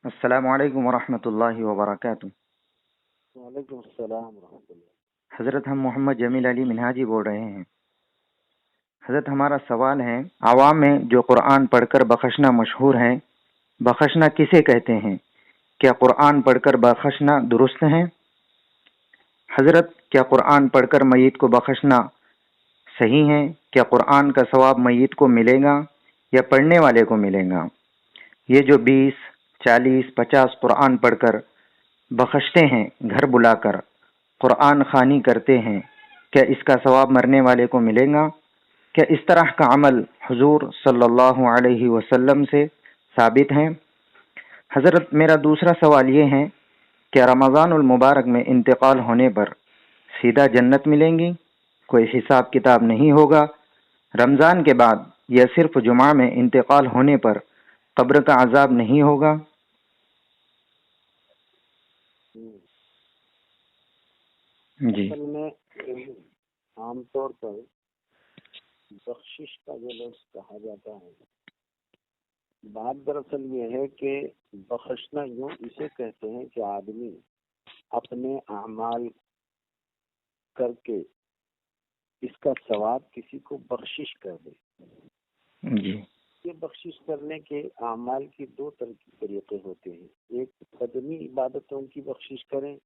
السلام علیکم ورحمۃ اللہ وبرکاتہ۔ وعلیکم السلام ورحمۃ اللہ۔ حضرت ہم محمد جمیل علی منہاجی بول رہے ہیں۔ حضرت ہمارا سوال ہے، عوام میں جو قرآن پڑھ کر بخشنا مشہور ہے، بخشنا کسے کہتے ہیں؟ کیا قرآن پڑھ کر بخشنا درست ہے؟ حضرت کیا قرآن پڑھ کر میت کو بخشنا صحیح ہے؟ کیا قرآن کا ثواب میت کو ملے گا یا پڑھنے والے کو ملے گا؟ یہ جو 20، 40، 50 قرآن پڑھ کر بخشتے ہیں، گھر بلا کر قرآن خوانی کرتے ہیں، کیا اس کا ثواب مرنے والے کو ملے گا؟ کیا اس طرح کا عمل حضور صلی اللہ علیہ وسلم سے ثابت ہے؟ حضرت میرا دوسرا سوال یہ ہے کہ رمضان المبارک میں انتقال ہونے پر سیدھا جنت ملیں گی، کوئی حساب کتاب نہیں ہوگا؟ رمضان کے بعد یا صرف جمعہ میں انتقال ہونے پر قبر کا عذاب نہیں ہوگا؟ جی اصل میں عام طور پر بخشش کا جو لفظ کہا جاتا ہے، بات دراصل یہ ہے کہ بخشنا یوں اسے کہتے ہیں کہ آدمی اپنے اعمال کر کے اس کا ثواب کسی کو بخشش کر دے۔ جی یہ بخشش کرنے کے اعمال کی دو طریقے ہوتے ہیں، ایک بدنی عبادتوں کی بخشش کریں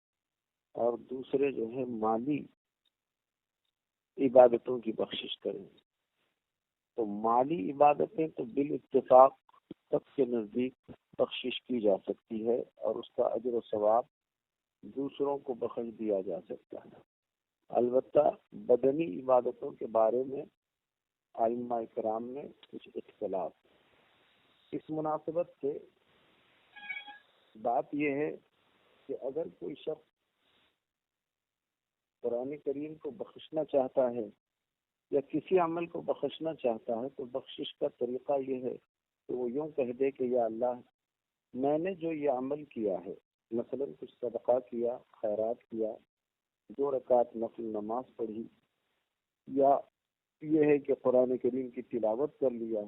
اور دوسرے جو ہے مالی عبادتوں کی بخشش کریں۔ تو مالی عبادتیں تو بالاتفاق سب کے نزدیک بخشش کی جا سکتی ہے اور اس کا اجر و ثواب دوسروں کو بخش دیا جا سکتا ہے۔ البتہ بدنی عبادتوں کے بارے میں ائمہ کرام میں کچھ اختلاف۔ اس مناسبت سے بات یہ ہے کہ اگر کوئی شخص قرآن کریم کو بخشنا چاہتا ہے یا کسی عمل کو بخشنا چاہتا ہے تو بخشش کا طریقہ یہ ہے کہ وہ یوں کہہ دے کہ یا اللہ، میں نے جو یہ عمل کیا ہے، مثلا کچھ صدقہ کیا، خیرات کیا، 2 رکعت نفل نماز پڑھی، یا یہ ہے کہ قرآن کریم کی تلاوت کر لیا،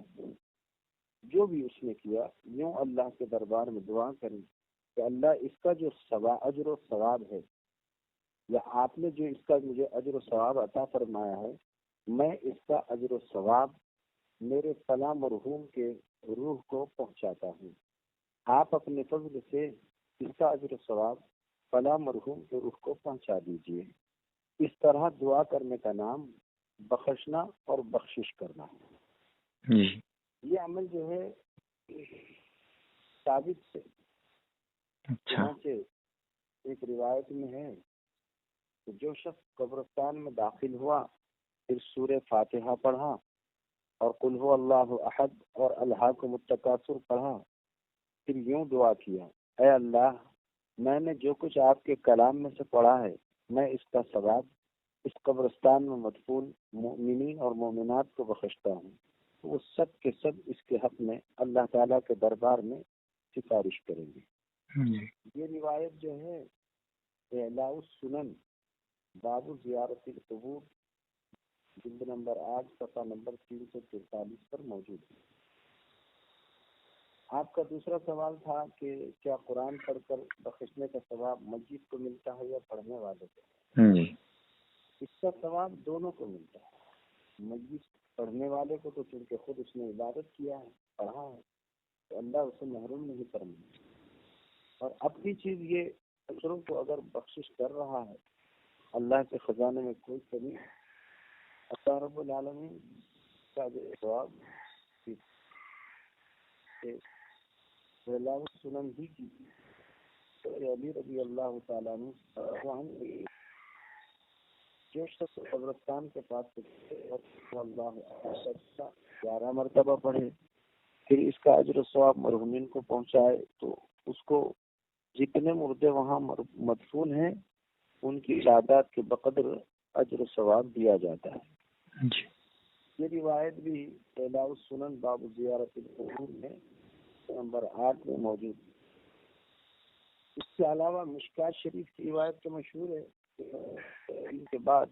جو بھی اس نے کیا، یوں اللہ کے دربار میں دعا کریں کہ اللہ اس کا جو اجر و ثواب ہے، یا آپ نے جو اس کا مجھے اجر و ثواب عطا فرمایا ہے، میں اس کا اجر و ثواب میرے فلاں مرحوم کے روح کو پہنچاتا ہوں، آپ اپنے فضل سے اس کا اجر و ثواب فلاں مرحوم کے روح کو پہنچا دیجیے۔ اس طرح دعا کرنے کا نام بخشنا اور بخشش کرنا ہے۔ جی یہ عمل جو ہے ثابت سے اچھا سے ایک روایت میں ہے کہ جو شخص قبرستان میں داخل ہوا، پھر سورہ فاتحہ پڑھا اور قل هو اللہ احد اور الہاکم التکاثر پڑھا، پھر یوں دعا کیا، اے اللہ، میں نے جو کچھ آپ کے کلام میں سے پڑھا ہے، میں اس کا ثواب اس قبرستان میں مدفون مومنین اور مومنات کو بخشتا ہوں، وہ سب کے سب اس کے حق میں اللہ تعالیٰ کے دربار میں سفارش کریں گے۔ یہ روایت جو ہے اعلاء السنن باب زیارت القبور جلد نمبر 8 صفحہ نمبر 343 پر موجود ہے۔ آپ کا دوسرا سوال تھا کہ کیا قرآن پڑھ کر بخشنے کا ثواب مسجد کو ملتا ہے یا پڑھنے والے کو؟ اس کا ثواب دونوں کو ملتا ہے۔ مسجد پڑھنے والے کو تو چونکہ خود اس نے عبادت کیا ہے، پڑھا ہے، تو اللہ اسے محروم نہیں فرمائے، اور اپنی چیز یہ دوسروں کو اگر بخشش کر رہا ہے، اللہ کے خزانے میں کوئی کمی، اللہ رب العالمین کا جو جواب سنن ہی کی علی رضی اللہ تعالیٰ عنہ جو شخص قبرستان کے پاس اللہ 11 مرتبہ پڑھے، پھر اس کا اجر و ثواب مرحومین کو پہنچائے، تو اس کو جتنے مردے وہاں مدفون ہیں ان کی تعداد کے بقدر اجر و ثواب دیا جاتا ہے۔ یہ روایت بھی اعلاء السنن باب زیارت القبور میں نمبر 8 میں موجود ہے۔ اس کے علاوہ مشکات شریف کی روایت تو مشہور ہے، ان کے بعد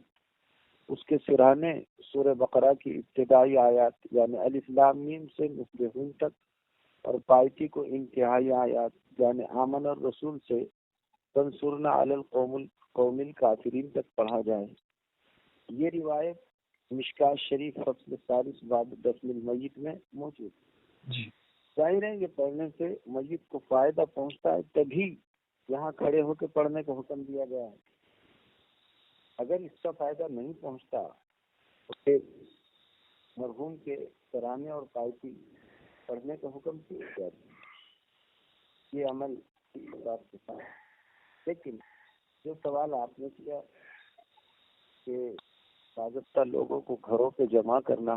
اس کے سرانے سورہ بقرہ کی ابتدائی آیات یعنی الف لام میم سے مفلحون تک اور پایتی کو انتہائی آیات یعنی آمن الرسول سے تنصرنا علی القوم الکافرین تک پڑھا جائے. یہ روایت مشکات شریف فصل ثالث باب دفن المیت میں موجود ہے. ظاہر ہے یہ پڑھنے سے میت کو فائدہ پہنچتا ہے، تبھی یہاں کھڑے ہو کے پڑھنے کا حکم دیا گیا ہے. اگر اس کا فائدہ نہیں پہنچتا تو پھر مرحوم کے ترانے اور پایتی پڑھنے کا حکم کیوں دیا؟ یہ عمل کے ساتھ. لیکن جو سوال آپ نے کیا کہ باضابطہ لوگوں کو گھروں پہ جمع کرنا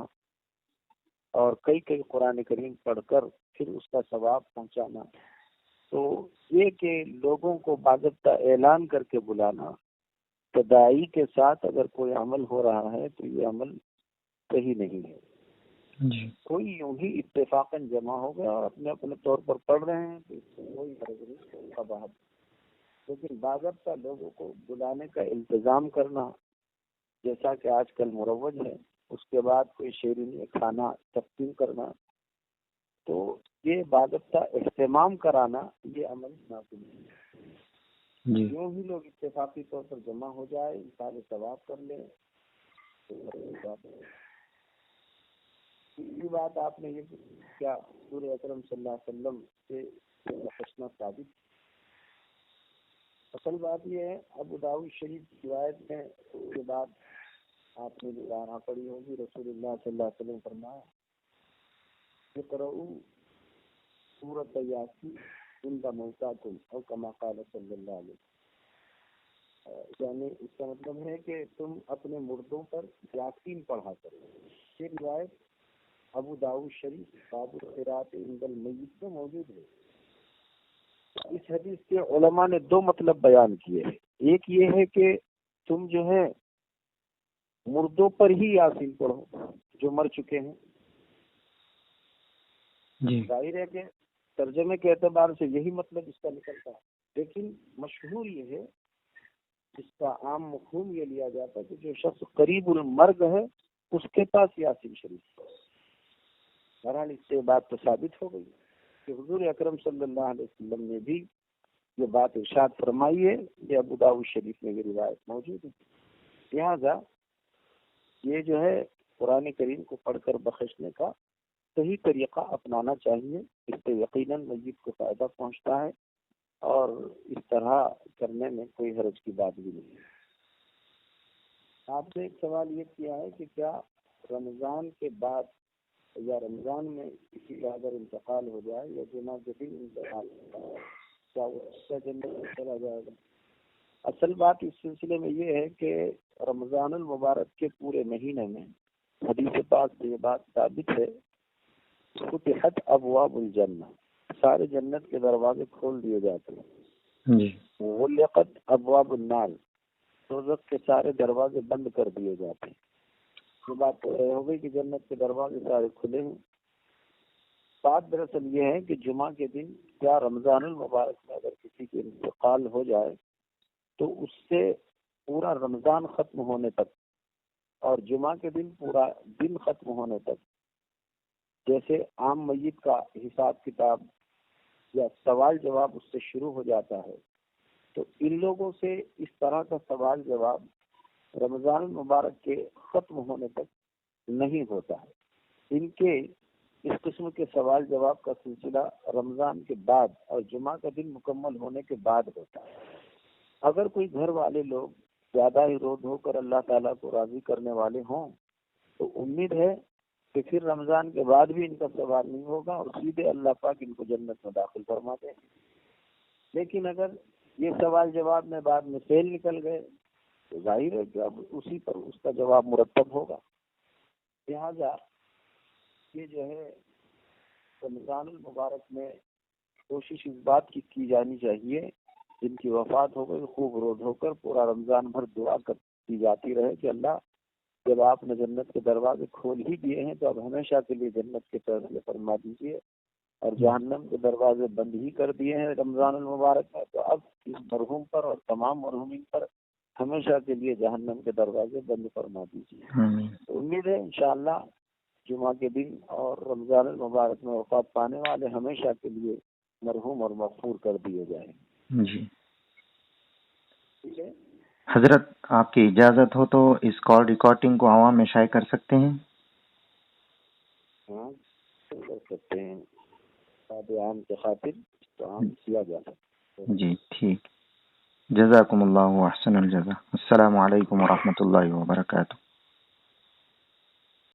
اور کئی قرآن کریم پڑھ کر پھر اس کا ثواب پہنچانا، تو یہ کہ لوگوں کو باضابطہ اعلان کر کے بلانا، تداعی کے ساتھ اگر کوئی عمل ہو رہا ہے تو یہ عمل صحیح نہیں ہے. کوئی یوں ہی اتفاقاً جمع ہو گیا اور اپنے اپنے طور پر پڑھ رہے ہیں تو اس سے کوئی حرج نہیں، قباحت. لیکن باضابطہ لوگوں کو بلانے کا التزام کرنا جیسا کہ آج کل مروج ہے، اس کے بعد کوئی شیرینی کھانا تقسیم کرنا، تو یہ باضابطہ اہتمام کرانا یہ عمل ناقص ہے. یوں ہی لوگ اتفاقی طور پر جمع ہو جائے، انسان ثواب کر لیں. دوسری بات آپ نے یہ کیا حضور اکرم صلی اللہ علیہ وسلم سے بخشنا ثابت؟ اصل بات یہ ہے ابو داؤد شریف کی روایت میں اس کے بعد آپ نے بارہ پڑھی ہوگی، رسول اللہ صلی اللہ علیہ وسلم فرمایا اقرؤوا سورۃ یاسین عند موتاکم او کما قال صلی اللہ علیہ وسلم. یعنی اس کا مطلب ہے کہ تم اپنے مردوں پر یاسین پڑھا کرو. یہ روایت ابو داؤد شریف باب القراءۃ عند المیت میں موجود ہے. اس حدیث کے علماء نے دو مطلب بیان کیے ہیں. ایک یہ ہے کہ تم جو ہے مردوں پر ہی یاسین پڑھو جو مر چکے ہیں. ظاہر ہے کہ ترجمے کے اعتبار سے یہی مطلب اس کا نکلتا ہے، لیکن مشہور یہ ہے، اس کا عام مفہوم یہ لیا جاتا ہے کہ جو شخص قریب المرگ ہے اس کے پاس یاسین شریف. بہرحال اس سے بات تو ثابت ہو گئی کہ حضور اکرم صلی اللہ علیہ وسلم نے بھی یہ بات ارشاد فرمائی ہے. یہ ابو داؤد شریف میں یہ روایت موجود ہے. لہذا یہ جو ہے قرآن کریم کو پڑھ کر بخشنے کا صحیح طریقہ اپنانا چاہیے. اس سے یقیناً میت کو فائدہ پہنچتا ہے اور اس طرح کرنے میں کوئی حرج کی بات بھی نہیں ہے. آپ نے ایک سوال یہ کیا ہے کہ کیا رمضان کے بعد یا رمضان میں کسی کا اگر انتقال ہو جائے یا جمعہ کے دن انتقال ہوتا ہے کیا وہ اس کا جنت میں چلا جائے گا؟ اصل بات اس سلسلے میں یہ ہے کہ رمضان المبارک کے پورے مہینے میں حدیث پاک سے یہ بات ثابت ہے، فتحت ابواب الجنہ، سارے جنت کے دروازے کھول دیے جاتے ہیں. غلقت ابواب النار، دوزخ کے سارے دروازے بند کر دیے جاتے ہیں. یہ بات تو ہو گئی کہ جنت کے دروازے سارے کھلے ہیں. بات دراصل یہ ہے کہ جمعہ کے دن یا رمضان المبارک میں اگر کسی کے انتقال ہو جائے تو اس سے پورا رمضان ختم ہونے تک اور جمعہ کے دن پورا دن ختم ہونے تک جیسے عام میت کا حساب کتاب یا سوال جواب اس سے شروع ہو جاتا ہے، تو ان لوگوں سے اس طرح کا سوال جواب رمضان المبارک کے ختم ہونے تک نہیں ہوتا ہے. ان کے اس قسم کے سوال جواب کا سلسلہ رمضان کے بعد اور جمعہ کا دن مکمل ہونے کے بعد ہوتا ہے. اگر کوئی گھر والے لوگ زیادہ ہی رو دھو کر اللہ تعالیٰ کو راضی کرنے والے ہوں تو امید ہے کہ پھر رمضان کے بعد بھی ان کا سوال نہیں ہوگا اور سیدھے اللہ پاک ان کو جنت میں داخل فرما دیں. لیکن اگر یہ سوال جواب میں بعد میں فیل نکل گئے تو ظاہر ہے کہ اب اسی پر اس کا جواب مرتب ہوگا. لہذا یہ جو ہے رمضان المبارک میں کوشش اس بات کی جانی چاہیے جن کی وفات ہو گئی خوب رو دھو کر پورا رمضان بھر دعا کی جاتی رہے کہ اللہ جب آپ نے جنت کے دروازے کھول ہی دیے ہیں تو اب ہمیشہ کے لیے جنت کے فیصلے فرما دیجیے، اور جہنم کے دروازے بند ہی کر دیے ہیں رمضان المبارک میں، تو اب اس مرحوم پر اور تمام مرحومین پر ہمیشہ کے لیے جہنم کے دروازے بند فرما دیجیے. تو امید ہے انشاءاللہ جمعہ کے دن اور رمضان المبارک میں وفات پانے والے ہمیشہ کے لیے مرحوم اور مغفور کر دیے جائیں. جی حضرت، آپ کی اجازت ہو تو اس کال ریکارڈنگ کو عوام میں شائع کر سکتے ہیں؟ ہاں کر سکتے ہیں، عام کے خاطر تو عام کیا جا سکتا ہے. جی ٹھیک. جزاکم اللہ احسن الجزا. السلام علیکم ورحمۃ اللہ وبرکاتہ.